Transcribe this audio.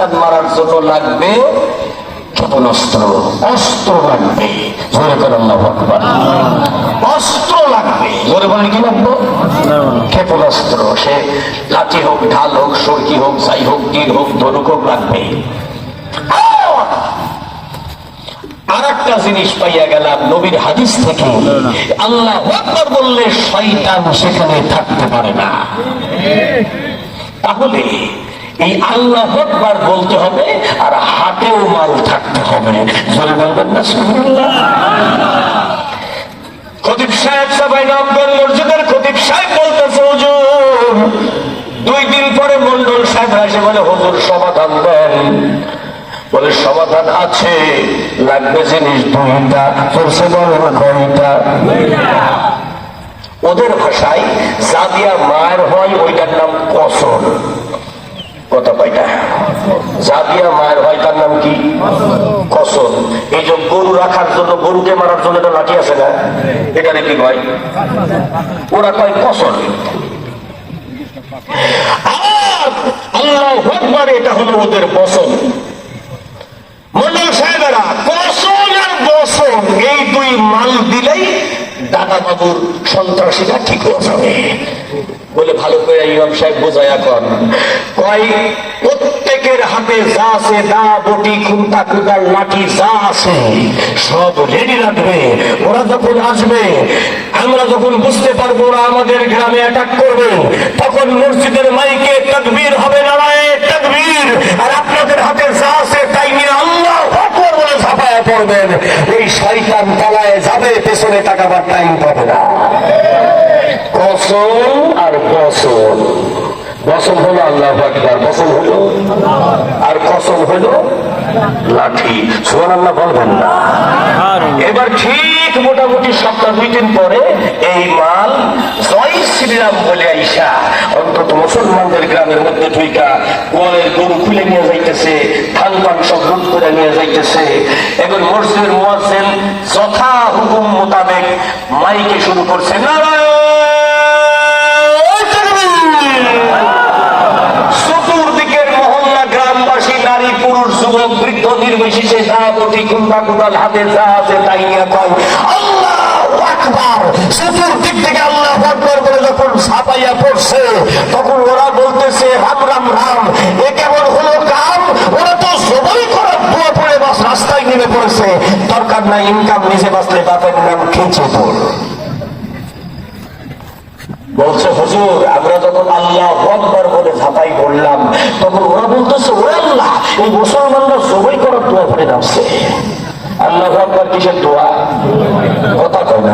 শয়তান মারার জন্য লাগবে ক্ষেপণাস্ত্র, অস্ত্র লাগবে। জোরে করে আল্লাহু আকবার। অস্ত্র লাগবে, জোরে বলেন কি লাগবে? ক্ষেপণাস্ত্র। সে লাঠি হোক, ঢাল হোক, সরকি হোক, যাই হোক, তীর হোক, ধনুক হোক, লাগবে। আর একটা জিনিস পাইয়া গেলাম নবীর হাদিস থেকে, আল্লাহু আকবার বললে শয়তান সেখানে থাকতে পারে না। তাহলে এই আল্লাহু আকবার বলতে হবে, আর হাতেও মাল থাকতে হবে। জোরে বলবেন না সুবহানাল্লাহ? খতিব সাহেব সবাই নবগঞ্জ মসজিদের খতিব সাহেব বলতেছে, হুজুর 2 দিন পরে মন্ডল সাহেব এসে বলে, হুজুর সমাধান দেন। বলে সমাধান আছে, লাগবে জিনিস 2টা। পড়ছে বলে কয়টা? ওদের ভাষায় যা দিয়া মায়ের হয় ওইটার নাম কসর। কথা কয়টা? যা দিয়া মায়ের হয় তার নাম কি? কসর। এই যে গরু রাখার জন্য, গরুকে মারার জন্য একটা লাঠি আছে না, এটা কি কয়? ওরা কয় কসর। আর আল্লাহু আকবার এটা হলো ওদের বচন। মন্ডল সাহেবেরা কসম আর বচন এই 2 মাল দিলেই দাদা বাবুর সন্ত্রাসীরা ঠিক হয়ে যাবে। বলে ভালো করে ইমাম সাহেব বোঝায়া কর। কয় প্রত্যেকের হাতে যা আছে, দা, বটি, খুন্তা, কুদাল, লাঠি যা আছে সব রেডি রাখবে। ওরা যখন আসবে, আমরা যখন বুঝতে পারবো ওরা আমাদের গ্রামে অ্যাটাক করবে, তখন মসজিদের মাইকে তাকবীর হবে, নারায়ে তাকবীর। আর আপনাদের হাতে যা আছে তাই নিয়ে আল্লাহু আকবার বলে ঝাঁপায়া পড়বেন। এই শয়তান পালায়ে যাবে, পেছনে তাকাবার টাইম পাবে না। কসম আর বচন। বচন হলো আল্লাহু আকবার, বচন হলো, আর কসম হলো লাঠি। সুবহানাল্লাহ বলবেন না? এবার ঠিক মোটামুটি সপ্তাহ 2 দিন পরে এই মাল জয় শ্রীরাম বলে আইসা অন্তত মুসলমানদের গ্রামের মধ্যে ঢুইকা গোয়ালের গরু খুলে নিয়ে যাইতেছে, ধান পান সব লুট করে নিয়ে যাইতেছে। এবার মসজিদের মুয়াজ্জিন যথা হুকুম মোতাবেক মাইকে শুরু করছে, নারায়ে চতুর্দিকের মহল্লা গ্রামবাসী, নারী, পুরুষ, যুবক, বৃদ্ধ নির্বিশেষে যা বটি, খুন্তা, কুদাল হাতে যা আছে তাই নিয়ে কয় আল্লাহু আকবার। চতুর্দিক থেকে আল্লাহু আকবার বলে যখন ছাপাইয়া পড়ছে, তখন ওরা বলতেছে রাম রাম রাম। এ কেমন হলো কাম? ওরা তো সবাই করার দোয়া পড়ে বাস রাস্তায় নেমে পড়েছে। দরকার নাই ইনকাম, নিজে বাঁচলে বাপের নাম খেয়েছে তোর। বলছে হুজুর আমরা যখন আল্লাহু আকবার বলে ঝাঁপাই পড়লাম, তখন ওরা বলতেছে ওরে আল্লাহ, এই মুসলমানরা সবাই করার দোয়া পড়ে নামছে। আল্লাহু আকবার কিসের দোয়া? কথা কয় না।